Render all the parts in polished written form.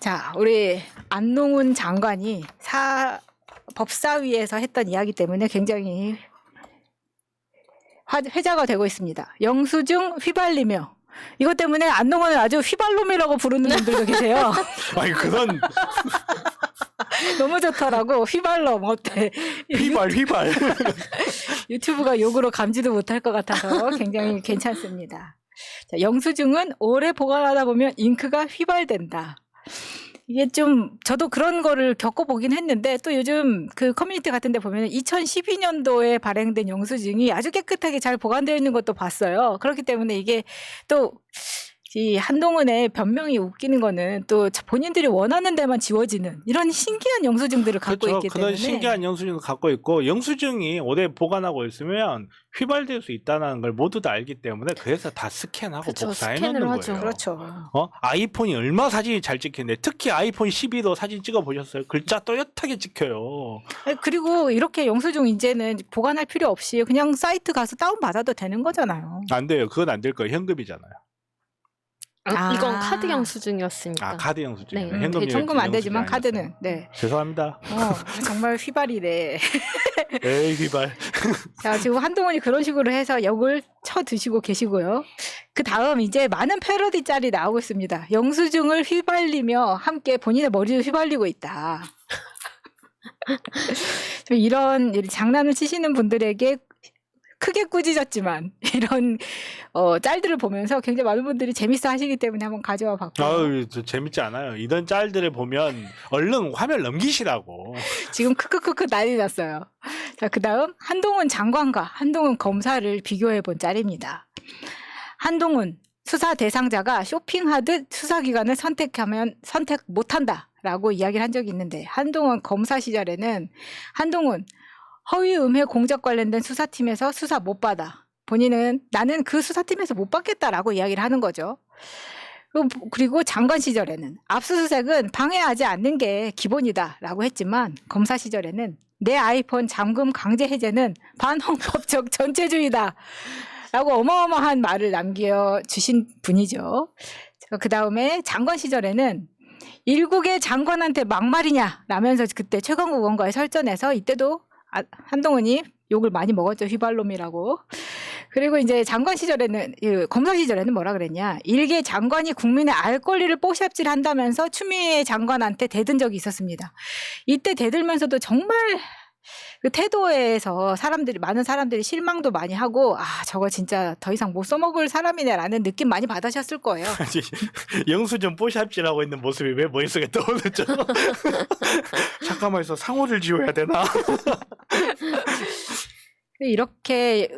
자, 우리 안농훈 장관이 법사위에서 했던 이야기 때문에 굉장히 회자가 되고 있습니다. 영수증 휘발리며. 이것 때문에 안농훈을 아주 휘발놈이라고 부르는 분들도 계세요. 아니 그런 너무 좋더라고. 휘발놈 어때? 휘발. 유튜브가 욕으로 감지도 못할 것 같아서 굉장히 괜찮습니다. 자, 영수증은 오래 보관하다 보면 잉크가 휘발된다. 이게 좀 저도 그런 거를 겪어보긴 했는데 또 요즘 그 커뮤니티 같은 데 보면 2012년도에 발행된 영수증이 아주 깨끗하게 잘 보관되어 있는 것도 봤어요. 그렇기 때문에 이게 또 이 한동훈의 변명이 웃기는 거는 또 본인들이 원하는 데만 지워지는 이런 신기한 영수증들을 갖고 그렇죠. 있기 그런 때문에 신기한 영수증을 갖고 있고 영수증이 오래 보관하고 있으면 휘발될 수 있다는 걸 모두 다 알기 때문에 그래서 다 스캔하고 그렇죠. 복사해 스캔을 놓는 하죠. 거예요. 그렇죠. 아이폰이 얼마 사진이 잘 찍히는데 특히 아이폰 12도 사진 찍어 보셨어요? 글자 또렷하게 찍혀요. 그리고 이렇게 영수증 이제는 보관할 필요 없이 그냥 사이트 가서 다운받아도 되는 거잖아요. 안 돼요. 그건 안 될 거예요. 현금이잖아요. 이건 카드 영수증이었으니까. 아 카드 영수증. 네. 현금 안 되지만 카드는. 네. 죄송합니다. 정말 휘발이래. 에이 휘발. 자, 지금 한동훈이 그런 식으로 해서 역을 쳐 드시고 계시고요. 그 다음 이제 많은 패러디 짤이 나오고 있습니다. 영수증을 휘발리며 함께 본인의 머리를 휘발리고 있다. 이런 장난을 치시는 분들에게 크게 꾸짖었지만 이런 짤들을 보면서 굉장히 많은 분들이 재밌어 하시기 때문에 한번 가져와 봤고요. 아유, 재밌지 않아요. 이런 짤들을 보면 얼른 화면 넘기시라고. 지금 크크크크 난리 났어요. 자, 그 다음 한동훈 장관과 한동훈 검사를 비교해 본 짤입니다. 한동훈 수사 대상자가 쇼핑하듯 수사기관을 선택하면 선택 못한다 라고 이야기를 한 적이 있는데 한동훈 검사 시절에는 한동훈 허위 음해 공작 관련된 수사팀에서 수사 못 받아. 본인은 나는 그 수사팀에서 못 받겠다라고 이야기를 하는 거죠. 그리고 장관 시절에는 압수수색은 방해하지 않는 게 기본이다라고 했지만 검사 시절에는 내 아이폰 잠금 강제 해제는 반헌법적 전체주의다. 라고 어마어마한 말을 남겨주신 분이죠. 그 다음에 장관 시절에는 일국의 장관한테 막말이냐 라면서 그때 최강욱 의원과의 설전에서 이때도 한동훈이 욕을 많이 먹었죠. 휘발놈이라고. 그리고 이제 장관 시절에는 검사 시절에는 뭐라 그랬냐. 일개 장관이 국민의 알 권리를 뽀샵질 한다면서 추미애 장관한테 대든 적이 있었습니다. 이때 대들면서도 정말 그 태도에서 많은 사람들이 실망도 많이 하고 저거 진짜 더 이상 못 써먹을 사람이네라는 느낌 많이 받으셨을 거예요. 영수증 뽀샵질하고 있는 모습이 왜 머릿속에 떠오르죠? 잠깐만 있어. 상호를 지워야 되나? 이렇게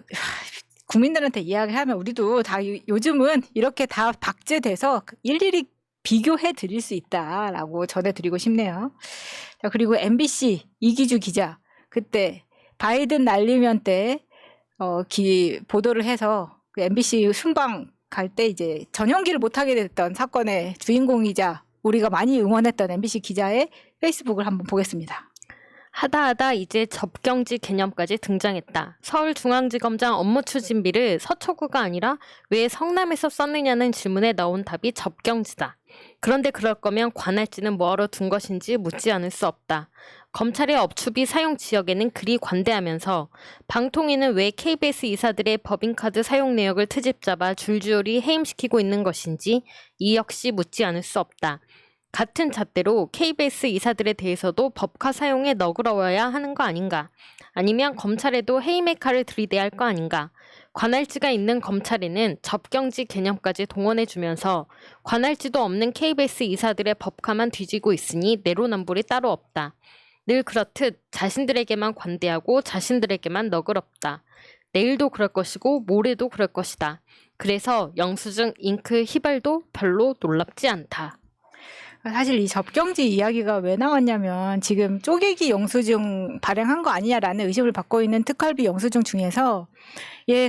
국민들한테 이야기하면 우리도 다 요즘은 이렇게 다 박제돼서 일일이 비교해 드릴 수 있다라고 전해드리고 싶네요. 자, 그리고 MBC 이기주 기자 그때 바이든 날리면 때 보도를 해서 그 MBC 순방 갈 때 이제 전용기를 못하게 됐던 사건의 주인공이자 우리가 많이 응원했던 MBC 기자의 페이스북을 한번 보겠습니다. 하다하다 이제 접경지 개념까지 등장했다. 서울중앙지검장 업무 추진비를 서초구가 아니라 왜 성남에서 썼느냐는 질문에 나온 답이 접경지다. 그런데 그럴 거면 관할지는 뭐하러 둔 것인지 묻지 않을 수 없다. 검찰의 업추비 사용 지역에는 그리 관대하면서 방통위는 왜 KBS 이사들의 법인카드 사용 내역을 트집 잡아 줄줄이 해임시키고 있는 것인지 이 역시 묻지 않을 수 없다. 같은 잣대로 KBS 이사들에 대해서도 법카 사용에 너그러워야 하는 거 아닌가? 아니면 검찰에도 해임의 칼을 들이대야 할 거 아닌가? 관할지가 있는 검찰에는 접경지 개념까지 동원해주면서 관할지도 없는 KBS 이사들의 법카만 뒤지고 있으니 내로남불이 따로 없다. 늘 그렇듯 자신들에게만 관대하고 자신들에게만 너그럽다. 내일도 그럴 것이고 모레도 그럴 것이다. 그래서 영수증 잉크 휘발도 별로 놀랍지 않다. 사실 이 접경지 이야기가 왜 나왔냐면 지금 쪼개기 영수증 발행한 거 아니냐라는 의심을 받고 있는 특활비 영수증 중에서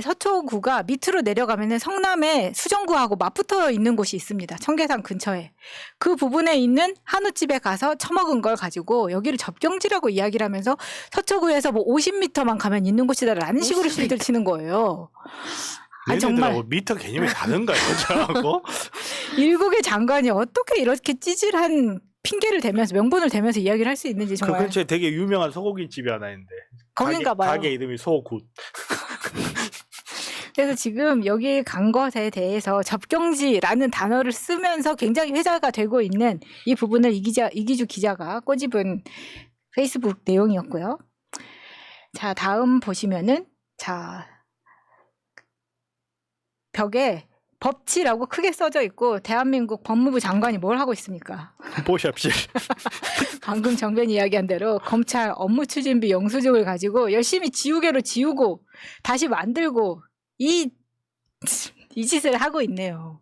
서초구가 밑으로 내려가면은 성남에 수정구하고 맞붙어 있는 곳이 있습니다. 청계산 근처에. 그 부분에 있는 한우집에 가서 처먹은 걸 가지고 여기를 접경지라고 이야기를 하면서 서초구에서 뭐 50m만 가면 있는 곳이다라는 식으로 시비를 치는 거예요. 정말 미터 개념이 다른가요, 저하고? 일국의 장관이 어떻게 이렇게 찌질한 핑계를 대면서 명분을 대면서 이야기를 할 수 있는지 그 정말 근처에 되게 유명한 소고기 집이 하나 있는데 거긴가 봐요. 가게 이름이 소굿. 그래서 지금 여기 간 것에 대해서 접경지라는 단어를 쓰면서 굉장히 회자가 되고 있는 이 부분을 이기주 기자가 꼬집은 페이스북 내용이었고요. 자, 다음 보시면은 자, 벽에 법치라고 크게 써져 있고 대한민국 법무부 장관이 뭘 하고 있습니까? 보샵실. 방금 정변 이야기한 대로 검찰 업무추진비 영수증을 가지고 열심히 지우개로 지우고 다시 만들고 이 짓을 하고 있네요.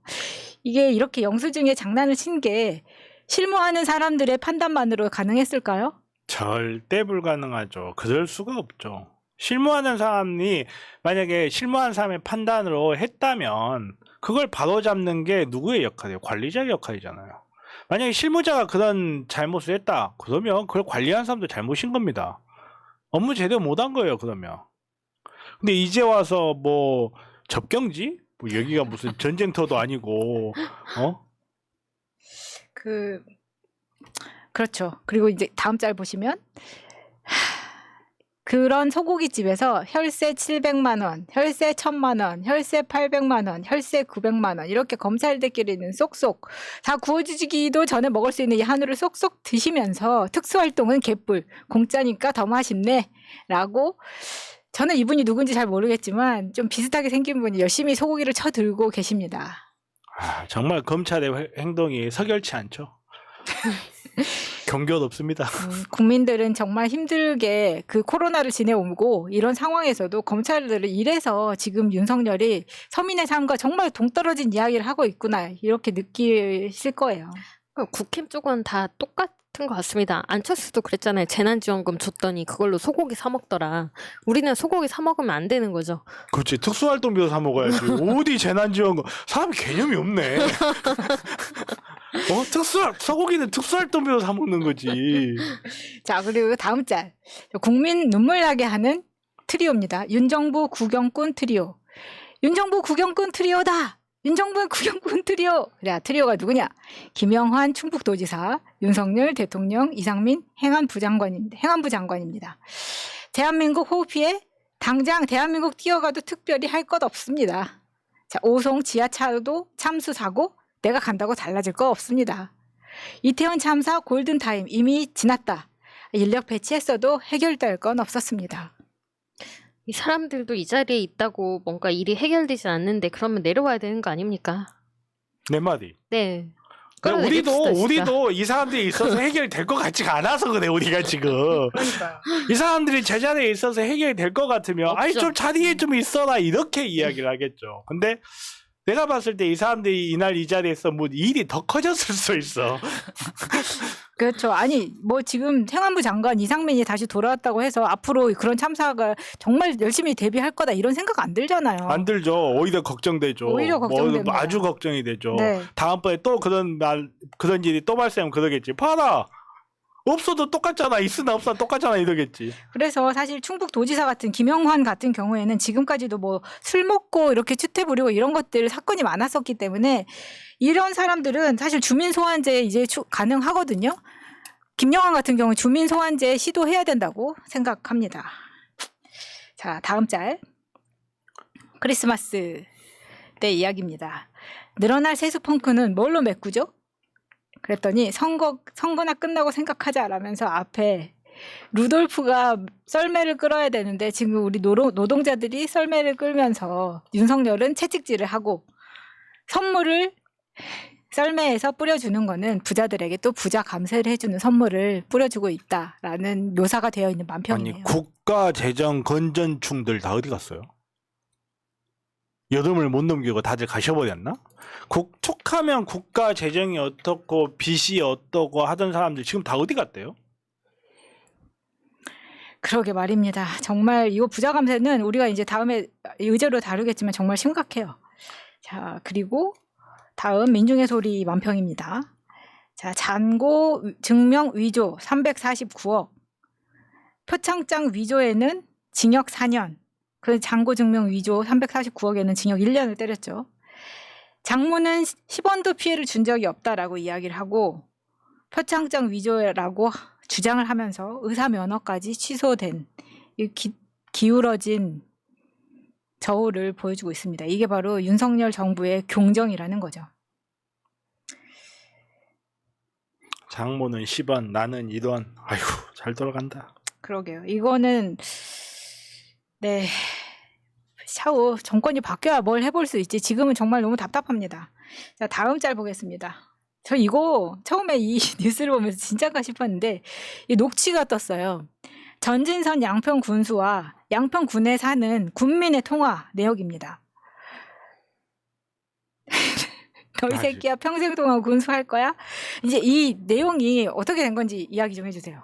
이게 이렇게 영수증에 장난을 친 게 실무하는 사람들의 판단만으로 가능했을까요? 절대 불가능하죠. 그럴 수가 없죠. 실무하는 사람이 만약에 실무하는 사람의 판단으로 했다면 그걸 바로잡는 게 누구의 역할이에요? 관리자의 역할이잖아요. 만약에 실무자가 그런 잘못을 했다. 그러면 그걸 관리하는 사람도 잘못인 겁니다. 업무 제대로 못한 거예요. 그러면. 근데 이제 와서 뭐 접경지? 뭐 여기가 무슨 전쟁터도 아니고 그렇죠. 그리고 이제 다음 짤 보시면 그런 소고기집에서 혈세 700만 원, 혈세 1000만 원, 혈세 800만 원, 혈세 900만 원 이렇게 검찰들끼리는 쏙쏙 다 구워주기도 전에 먹을 수 있는 이 한우를 쏙쏙 드시면서 특수활동은 개뿔, 공짜니까 더 맛있네 라고 저는 이분이 누군지 잘 모르겠지만 좀 비슷하게 생긴 분이 열심히 소고기를 쳐들고 계십니다. 정말 검찰의 행동이 석열치 않죠. 경계없습니다. 국민들은 정말 힘들게 그 코로나를 지내오고 이런 상황에서도 검찰들은 이래서 지금 윤석열이 서민의 삶과 정말 동떨어진 이야기를 하고 있구나 이렇게 느끼실 거예요. 국힘 쪽은 다 똑같은 것 같습니다. 안철수도 그랬잖아요. 재난지원금 줬더니 그걸로 소고기 사 먹더라. 우리는 소고기 사 먹으면 안 되는 거죠. 그렇지. 특수활동비도 사 먹어야지. 어디 재난지원금. 사람 개념이 없네. 소고기는 특수활동비로 사 먹는 거지. 자, 그리고 다음 짤. 국민 눈물 나게 하는 트리오입니다. 윤정부 구경꾼 트리오. 윤정부 구경꾼 트리오다. 윤정부 구경꾼 트리오. 그래, 트리오가 누구냐? 김영환 충북도지사, 윤석열 대통령, 이상민 행안부 장관입니다. 대한민국 호흡피해 당장 대한민국 뛰어가도 특별히 할 것 없습니다. 자, 오송 지하차도 참수 사고 내가 간다고 달라질 거 없습니다. 이태원 참사 골든타임 이미 지났다. 인력 배치했어도 해결될 건 없었습니다. 이 사람들도 이 자리에 있다고 뭔가 일이 해결되지 않는데 그러면 내려와야 되는 거 아닙니까? 내 말이. 네. 우리도 이 사람들이 있어서 해결될 것 같지가 않아서 그래 우리가 지금. 그러니까요. 이 사람들이 제자리에 있어서 해결될 것 같으면 아니 좀 자리에 좀 있어라 이렇게 이야기를 하겠죠. 근데 내가 봤을 때 이 사람들이 이날 이 자리에서 뭐 일이 더 커졌을 수 있어. 그렇죠. 아니 뭐 지금 행안부 장관 이상민이 다시 돌아왔다고 해서 앞으로 그런 참사가 정말 열심히 대비할 거다 이런 생각 안 들잖아요. 안 들죠. 오히려 걱정되죠. 오히려 걱정됩니다. 뭐 아주 걱정이 되죠. 네. 다음번에 또 그런 일이 또 발생하면 그러겠지. 봐라. 없어도 똑같잖아. 있으나 없으나 똑같잖아 이러겠지. 그래서 사실 충북도지사 같은 김영환 같은 경우에는 지금까지도 뭐 술 먹고 이렇게 추태 부리고 이런 것들 사건이 많았었기 때문에 이런 사람들은 사실 주민 소환제 이제 가능하거든요. 김영환 같은 경우 주민 소환제 시도해야 된다고 생각합니다. 자, 다음 짤. 크리스마스 때 이야기입니다. 늘어날 세수펑크는 뭘로 메꾸죠? 그랬더니 선거나 끝나고 생각하자라면서 앞에 루돌프가 썰매를 끌어야 되는데 지금 우리 노동자들이 썰매를 끌면서 윤석열은 채찍질을 하고 선물을 썰매에서 뿌려주는 거는 부자들에게 또 부자 감세를 해주는 선물을 뿌려주고 있다라는 묘사가 되어 있는 만평이네요. 아니 국가 재정 건전충들 다 어디 갔어요? 여름을 못 넘기고 다들 가셔버렸나? 툭하면 국가 재정이 어떻고 빚이 어떻고 하던 사람들 지금 다 어디 갔대요? 그러게 말입니다. 정말 이거 부자 감세는 우리가 이제 다음에 의제로 다루겠지만 정말 심각해요. 자, 그리고 다음 민중의 소리 만평입니다. 자, 잔고 증명 위조 349억. 표창장 위조에는 징역 4년. 그 잔고 증명 위조 349억에는 징역 1년을 때렸죠. 장모는 10원도 피해를 준 적이 없다라고 이야기를 하고 표창장 위조라고 주장을 하면서 의사 면허까지 취소된 이 기울어진 저울을 보여주고 있습니다. 이게 바로 윤석열 정부의 교정이라는 거죠. 장모는 10원, 나는 1원. 아이고, 잘 돌아간다. 그러게요. 이거는 네, 샤오 정권이 바뀌어야 뭘 해볼 수 있지. 지금은 정말 너무 답답합니다. 자, 다음 짤 보겠습니다. 저 이거 처음에 이 뉴스를 보면서 진짜가 싶었는데 이 녹취가 떴어요. 전진선 양평 군수와 양평 군에 사는 군민의 통화 내역입니다. 너 이 새끼야 평생 동안 군수할 거야? 이제 이 내용이 어떻게 된 건지 이야기 좀 해주세요.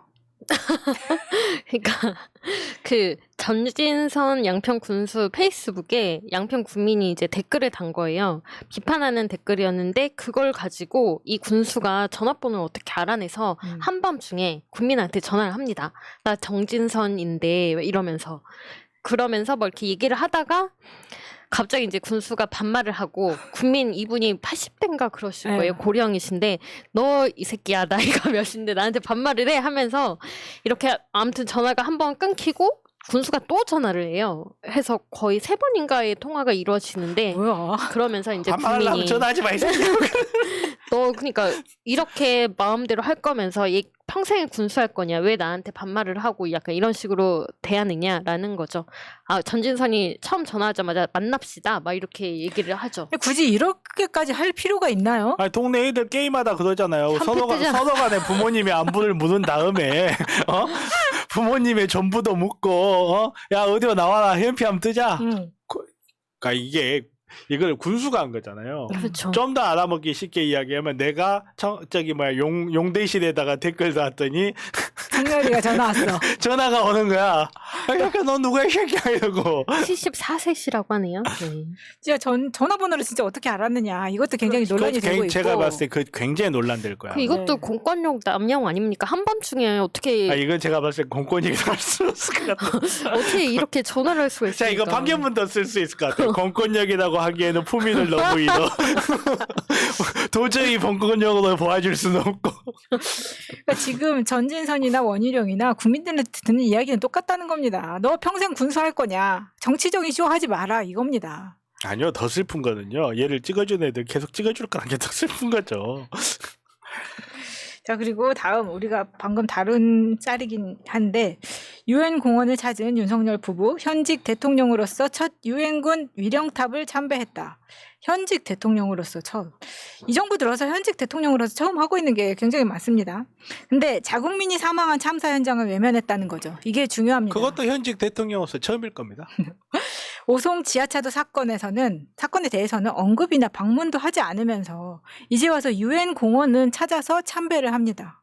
그러니까 그 전진선 양평 군수 페이스북에 양평 군민이 이제 댓글을 단 거예요. 비판하는 댓글이었는데 그걸 가지고 이 군수가 전화번호를 어떻게 알아내서 한밤중에 군민한테 전화를 합니다. 나 정진선인데 이러면서 그러면서 뭐 이렇게 얘기를 하다가 갑자기 이제 군수가 반말을 하고 군민 이분이 80대인가 그러실 거예요. 고령이신데 너 이 새끼야 나이가 몇인데 나한테 반말을 해 하면서 이렇게 아무튼 전화가 한 번 끊기고 군수가 또 전화를 해요. 해서 거의 3번인가의 통화가 이루어지는데 뭐야? 그러면서 이제 반말하려면 군민이 전화하지 마, 이 새끼야. 너 그러니까 이렇게 마음대로 할 거면서 얘 평생 군수할 거냐 왜 나한테 반말을 하고 약간 이런 식으로 대하느냐라는 거죠. 아 전진선이 처음 전화하자마자 만납시다 막 이렇게 얘기를 하죠. 굳이 이렇게까지 할 필요가 있나요? 아니, 동네 애들 게임하다 그러잖아요. 서로 한패뜨잖아. 간에 부모님의 안부를 묻은 다음에 어? 부모님의 전부도 묻고 어? 야 어디로 나와라 현피 한번 뜨자. 그러니까 이게 이걸 군수가 한 거잖아요. 그렇죠. 좀 더 알아먹기 쉽게 이야기하면 내가 저기 뭐야 용대실에다가 댓글 달았더니 상렬이가 전화 왔어. 전화가 오는 거야. 그러니까 너 누구야 이 새끼야 이러고. 74세시라고 하네요. 네. 진짜 전화번호를 진짜 어떻게 알았느냐. 이것도 굉장히 논란이 되고 있고. 제가 봤을 때 그 굉장히 논란될 거야. 그 이것도 네. 공권력 남용 아닙니까? 한밤중에 어떻게 아, 이건 제가 봤을 때 공권력이 할수 없을 것 같아. 어떻게 이렇게 전화를 할 수가 자, 있습니까? 이거 반견문도 쓸 수 있을 것 같아요. 공권력이라고 하기에는 품위를 너무 잃어. 도저히 공권력으로 보아줄 수는 없고. 그러니까 지금 전진선이나 원희룡이나 국민들한테 듣는 이야기는 똑같다는 겁니다. 너 평생 군수할 거냐. 정치적인 쇼 하지 마라 이겁니다. 아니요, 더 슬픈 거는요. 얘를 찍어준 애들 계속 찍어줄 거라는 게 더 슬픈 거죠. 자, 그리고 다음 우리가 방금 다룬 짤이긴 한데 유엔 공원을 찾은 윤석열 부부 현직 대통령으로서 첫 유엔군 위령탑을 참배했다. 현직 대통령으로서 처음. 이 정부 들어서 현직 대통령으로서 처음 하고 있는 게 굉장히 많습니다. 근데 자국민이 사망한 참사 현장을 외면했다는 거죠. 이게 중요합니다. 그것도 현직 대통령으로서 처음일 겁니다. 오송 지하차도 사건에 대해서는 언급이나 방문도 하지 않으면서 이제 와서 유엔 공원은 찾아서 참배를 합니다.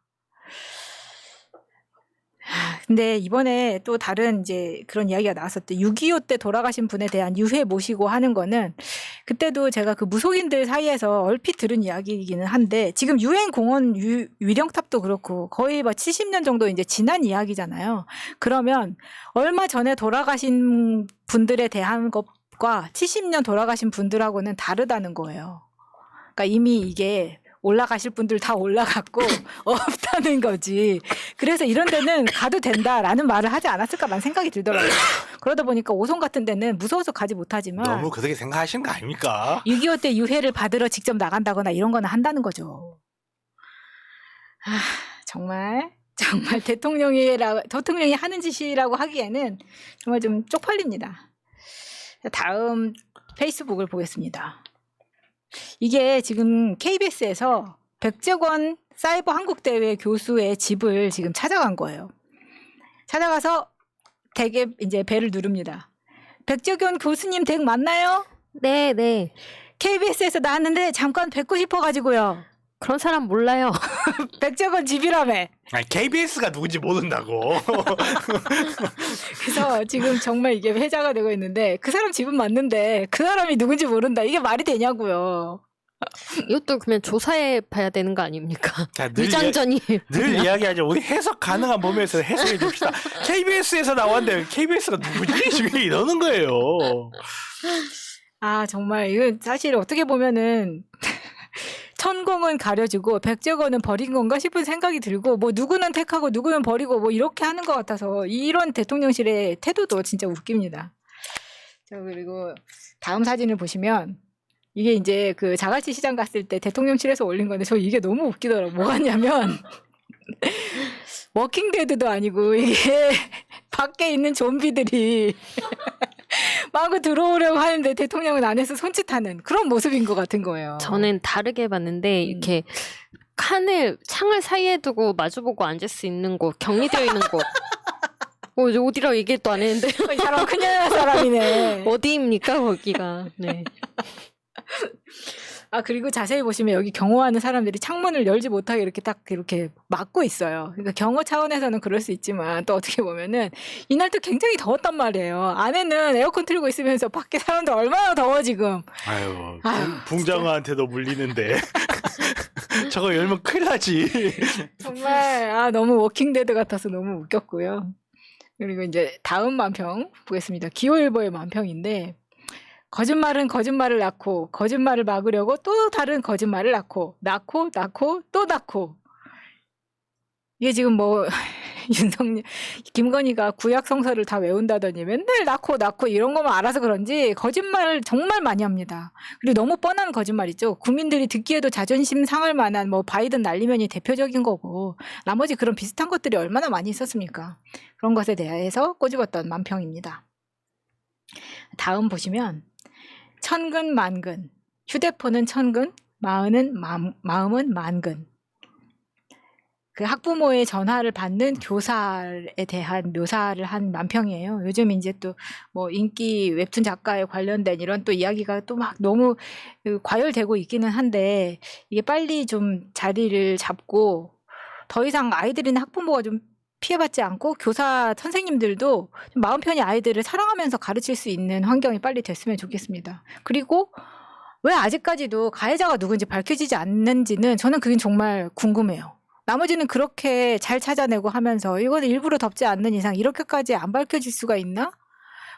근데 이번에 또 다른 이제 그런 이야기가 나왔었대. 6.25 때 돌아가신 분에 대한 유해 모시고 하는 거는 그때도 제가 그 무속인들 사이에서 얼핏 들은 이야기이기는 한데 지금 유엔 공원 위령탑도 그렇고 거의 뭐 70년 정도 이제 지난 이야기잖아요. 그러면 얼마 전에 돌아가신 분들에 대한 것과 70년 돌아가신 분들하고는 다르다는 거예요. 그러니까 이미 이게 올라가실 분들 다 올라갔고 없다는 거지. 그래서 이런 데는 가도 된다라는 말을 하지 않았을까라는 생각이 들더라고요. 그러다 보니까 오송 같은 데는 무서워서 가지 못하지만 너무 그렇게 생각하시는 거 아닙니까? 6.25 때 유해를 받으러 직접 나간다거나 이런 거는 한다는 거죠. 정말 대통령이 하는 짓이라고 하기에는 정말 좀 쪽팔립니다. 다음 페이스북을 보겠습니다. 이게 지금 KBS에서 백재권 사이버 한국대회 교수의 집을 지금 찾아간 거예요. 찾아가서 댁에 이제 벨을 누릅니다. 백재권 교수님 댁 맞나요? 네, 네. KBS에서 나왔는데 잠깐 뵙고 싶어가지고요. 그런 사람 몰라요. 백재권 집이라며. 아니, KBS가 누군지 모른다고. 그래서 지금 정말 이게 회자가 되고 있는데 그 사람 집은 맞는데 그 사람이 누군지 모른다. 이게 말이 되냐고요. 이것도 그러면 조사해 봐야 되는 거 아닙니까? 자, 위장전이 늘 이야기하죠. 우리 해석 가능한 범위에서 해석해 줍시다. KBS에서 나왔는데 KBS가 누구지? 지금 이러는 거예요. 아 정말 이건 사실 어떻게 보면은 천공은 가려주고 백제건은 버린 건가 싶은 생각이 들고 뭐 누구는 택하고 누구는 버리고 뭐 이렇게 하는 것 같아서 이런 대통령실의 태도도 진짜 웃깁니다. 자, 그리고 다음 사진을 보시면 이게 이제 그 자갈치 시장 갔을 때 대통령실에서 올린 건데 저 이게 너무 웃기더라고요. 뭐 같냐면 워킹데드도 아니고 이게 밖에 있는 좀비들이 마구 들어오려고 하는데 대통령은 안에서 손짓하는 그런 모습인 것 같은 거예요. 저는 다르게 봤는데 이렇게 창을 사이에 두고 마주보고 앉을 수 있는 곳, 격리되어 있는 곳. 이제 어디라고 얘기도 안 했는데 이 사람 큰일 날 사람이네. 어디입니까 거기가? 네. 아, 그리고 자세히 보시면 여기 경호하는 사람들이 창문을 열지 못하게 이렇게 딱 이렇게 막고 있어요. 그러니까 경호 차원에서는 그럴 수 있지만 또 어떻게 보면은 이날 또 굉장히 더웠단 말이에요. 안에는 에어컨 틀고 있으면서 밖에 사람들 얼마나 더워 지금. 아유, 아유, 붕장어한테도 물리는데 저거 열면 큰일 나지. 정말 너무 워킹데드 같아서 너무 웃겼고요. 그리고 이제 다음 만평 보겠습니다. 기호일보의 만평인데 거짓말은 거짓말을 낳고 거짓말을 막으려고 또 다른 거짓말을 낳고 또 낳고 이게 지금 뭐 윤석열 김건희가 구약 성서를 다 외운다더니 맨날 낳고 이런 거만 알아서 그런지 거짓말을 정말 많이 합니다. 그리고 너무 뻔한 거짓말이죠. 국민들이 듣기에도 자존심 상할 만한 뭐 바이든 날리면이 대표적인 거고 나머지 그런 비슷한 것들이 얼마나 많이 있었습니까? 그런 것에 대해서 꼬집었던 만평입니다. 다음 보시면 천근 만근 휴대폰은 천근 마음은 만근 그 학부모의 전화를 받는 교사에 대한 묘사를 한 만평이에요. 요즘 이제 또 뭐 인기 웹툰 작가에 관련된 이런 또 이야기가 또 막 너무 과열되고 있기는 한데 이게 빨리 좀 자리를 잡고 더 이상 아이들이나 학부모가 좀 피해받지 않고 교사 선생님들도 좀 마음 편히 아이들을 사랑하면서 가르칠 수 있는 환경이 빨리 됐으면 좋겠습니다. 그리고 왜 아직까지도 가해자가 누군지 밝혀지지 않는지는 저는 그게 정말 궁금해요. 나머지는 그렇게 잘 찾아내고 하면서 이거는 일부러 덮지 않는 이상 이렇게까지 안 밝혀질 수가 있나?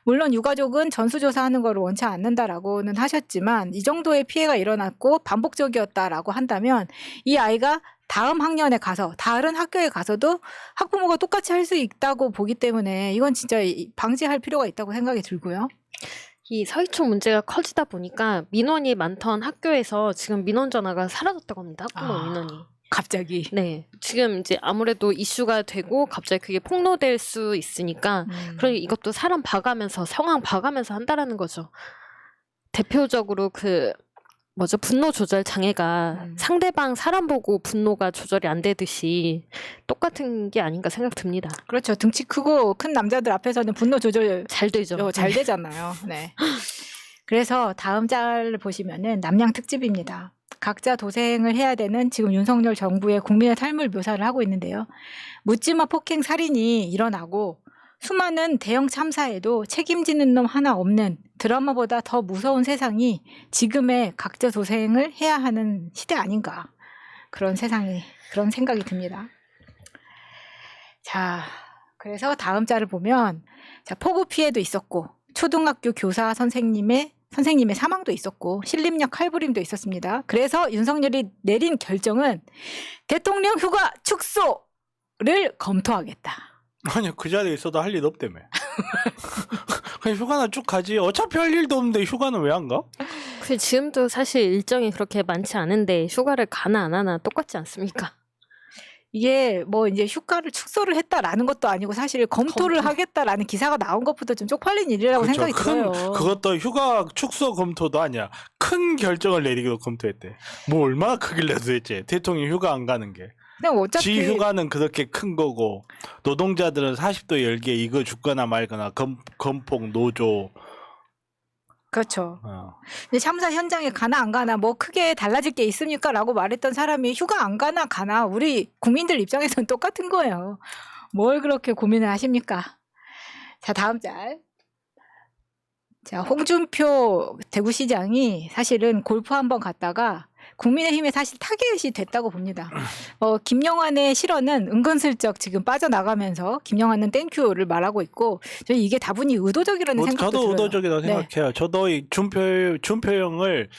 물론 유가족은 전수조사하는 걸 원치 않는다라고는 하셨지만 이 정도의 피해가 일어났고 반복적이었다라고 한다면 이 아이가 다음 학년에 가서 다른 학교에 가서도 학부모가 똑같이 할 수 있다고 보기 때문에 이건 진짜 방지할 필요가 있다고 생각이 들고요. 이 서희촌 문제가 커지다 보니까 민원이 많던 학교에서 지금 민원 전화가 사라졌다고 합니다. 학부모 민원이. 갑자기. 네. 지금 이제 아무래도 이슈가 되고 갑자기 그게 폭로될 수 있으니까 그러니 이것도 사람 봐가면서 상황 봐가면서 한다라는 거죠. 대표적으로 분노 조절 장애가 상대방 사람 보고 분노가 조절이 안 되듯이 똑같은 게 아닌가 생각 듭니다. 그렇죠. 등치 크고 큰 남자들 앞에서는 분노 조절 잘 되죠. 잘 되잖아요. 네. 그래서 다음 짤을 보시면은 남양 특집입니다. 각자 도생을 해야 되는 지금 윤석열 정부의 국민의 삶을 묘사를 하고 있는데요. 묻지마 폭행 살인이 일어나고 수많은 대형 참사에도 책임지는 놈 하나 없는 드라마보다 더 무서운 세상이 지금의 각자 도생을 해야 하는 시대 아닌가. 그런 생각이 듭니다. 자, 그래서 다음 짤을 보면 폭우 피해도 있었고 초등학교 교사 선생님의 사망도 있었고 신림역 칼부림도 있었습니다. 그래서 윤석열이 내린 결정은 대통령 휴가 축소를 검토하겠다. 아니 그 자리에 있어도 할 일 없다며. 그냥 휴가나 쭉 가지. 어차피 할 일도 없는데 휴가는 왜 안 가? 근데 지금도 사실 일정이 그렇게 많지 않은데 휴가를 가나 안 하나 똑같지 않습니까? 이게 뭐 이제 휴가를 축소를 했다라는 것도 아니고 사실 검토를 하겠다라는 기사가 나온 것부터 좀 쪽팔린 일이라고 그렇죠. 생각이 들어요. 그것도 휴가 축소 검토도 아니야. 큰 결정을 내리기로 검토했대. 뭐 얼마나 크길래 도대체 대통령 휴가 안 가는 게. 그냥 어차피 지 휴가는 그렇게 큰 거고 노동자들은 40도 열기에 이거 죽거나 말거나 건폭 노조. 그렇죠. 근데 참사 현장에 가나 안 가나 뭐 크게 달라질 게 있습니까라고 말했던 사람이 휴가 안 가나 가나 우리 국민들 입장에서는 똑같은 거예요. 뭘 그렇게 고민을 하십니까? 자, 다음 짤. 자, 홍준표 대구시장이 사실은 골프 한번 갔다가 국민의힘에 사실 타겟이 됐다고 봅니다. 김영환의 실언은 은근슬쩍 지금 빠져나가면서 김영환은 땡큐를 말하고 있고 저희 이게 다분히 의도적이라는 생각도 들어요. 저도 의도적이라고 생각해요. 저도 이 준표형을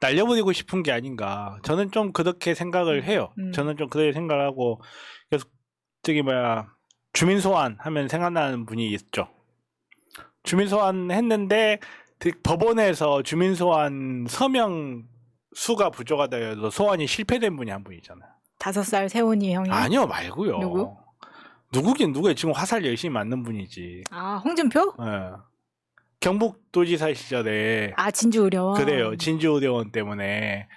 날려버리고 싶은 게 아닌가. 저는 좀 그렇게 생각을 해요. 저는 좀 그렇게 생각을 하고 그래서 저기 뭐야 주민 소환 하면 생각나는 분이 있죠. 주민 소환 했는데 법원에서 주민 소환 서명 수가 부족하다 해서 소환이 실패된 분이 한 분 있잖아요. 5살 세훈이 형이. 아니요 말고요. 누구? 누구긴 누구예요. 지금 화살 열심히 맞는 분이지. 아, 홍준표? 예. 경북도지사 시절에 아, 진주의료원. 그래요. 진주의료원 때문에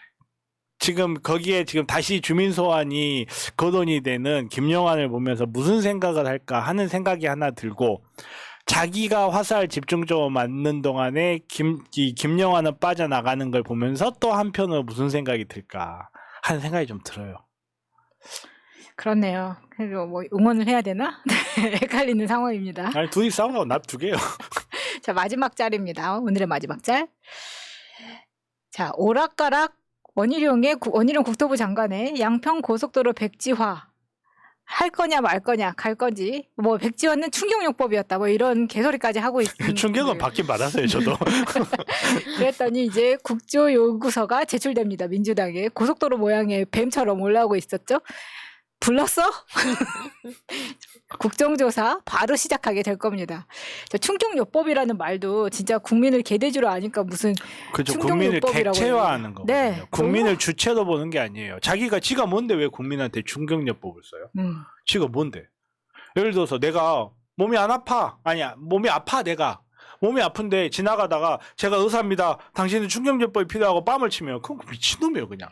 지금 거기에 지금 다시 주민 소환이 거론이 되는 김영환을 보면서 무슨 생각을 할까 하는 생각이 하나 들고 자기가 화살 집중적으로 맞는 동안에 김영환은 빠져나가는 걸 보면서 또 한편으로 무슨 생각이 들까 하는 생각이 좀 들어요. 그렇네요. 그래서 뭐 응원을 해야 되나? 헷갈리는 상황입니다. 아니 둘이 싸우고 납두개요. 자, 마지막 짤입니다. 오늘의 마지막 짤. 자, 오락가락 원희룡 국토부 장관의 양평 고속도로 백지화 할 거냐 말 거냐 갈 건지 뭐 백지화는 충격요법이었다 뭐 이런 개소리까지 하고 있습니다. 충격은 받긴 받았어요 저도. 그랬더니 이제 국조요구서가 제출됩니다. 민주당에 고속도로 모양의 뱀처럼 올라오고 있었죠. 불렀어? 국정조사 바로 시작하게 될 겁니다. 충격요법이라는 말도 진짜 국민을 개돼지로 아니까 무슨 그렇죠. 국민을 충격요법이라고 객체화하는 거거든요. 네. 국민을 주체로 보는 게 아니에요. 지가 뭔데 왜 국민한테 충격요법을 써요? 지가 뭔데? 예를 들어서 내가 몸이 안 아파. 아니야. 몸이 아파 내가. 몸이 아픈데 지나가다가 제가 의사입니다. 당신은 충격요법이 필요하고 뺨을 치면 그건 미친놈이에요 그냥.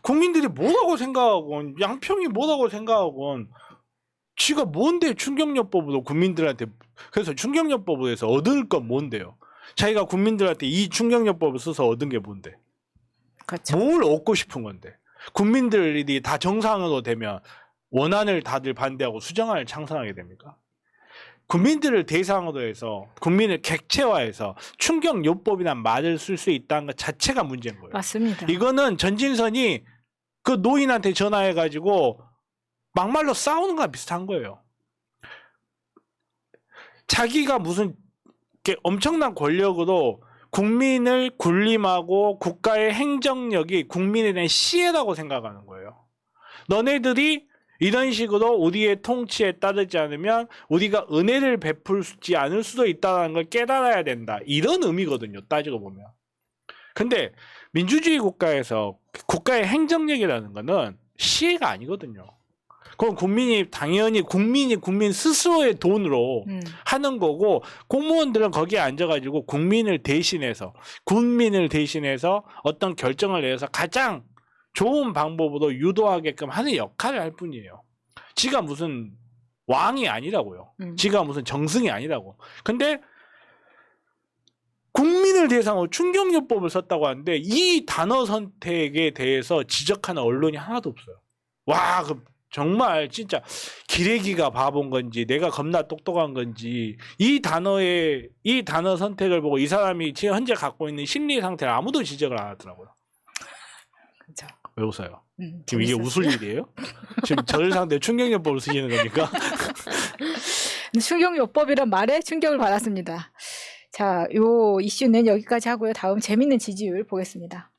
국민들이 뭐라고 생각하건 양평이 뭐라고 생각하건 지가 뭔데 충격요법으로 국민들한테 그래서 충격요법을 해서 얻을 건 뭔데요? 자기가 국민들한테 이 충격요법을 써서 얻은 게 뭔데? 그렇죠. 뭘 얻고 싶은 건데? 국민들이 다 정상으로 되면 원안을 다들 반대하고 수정안을 창설하게 됩니까? 국민들을 대상으로 해서 국민을 객체화해서 충격요법이란 말을 쓸 수 있다는 것 자체가 문제인 거예요. 맞습니다. 이거는 전진선이 그 노인한테 전화해가지고 막말로 싸우는 거랑 비슷한 거예요. 자기가 무슨 엄청난 권력으로 국민을 군림하고 국가의 행정력이 국민에 대한 시혜라고 생각하는 거예요. 너네들이 이런 식으로 우리의 통치에 따르지 않으면 우리가 은혜를 베풀지 않을 수도 있다는 걸 깨달아야 된다. 이런 의미거든요. 따지고 보면. 근데 민주주의 국가에서 국가의 행정력이라는 거는 시혜가 아니거든요. 그건 당연히 국민 스스로의 돈으로 하는 거고 공무원들은 거기에 앉아가지고 국민을 대신해서 어떤 결정을 내서 가장 좋은 방법으로 유도하게끔 하는 역할을 할 뿐이에요. 지가 무슨 왕이 아니라고요. 지가 무슨 정승이 아니라고. 근데 국민을 대상으로 충격요법을 썼다고 하는데 이 단어 선택에 대해서 지적하는 언론이 하나도 없어요. 와, 정말 진짜 기레기가 바본 건지 내가 겁나 똑똑한 건지 이 단어 선택을 보고 이 사람이 지금 현재 갖고 있는 심리 상태를 아무도 지적을 안 하더라고요. 그렇죠. 왜 웃어요? 지금 이게 웃을 일이에요? 지금 저를 상대 충격요법을 쓰시는 겁니까? 충격요법이란 말에 충격을 받았습니다. 자, 요 이슈는 여기까지 하고요. 다음 재밌는 지지율 보겠습니다.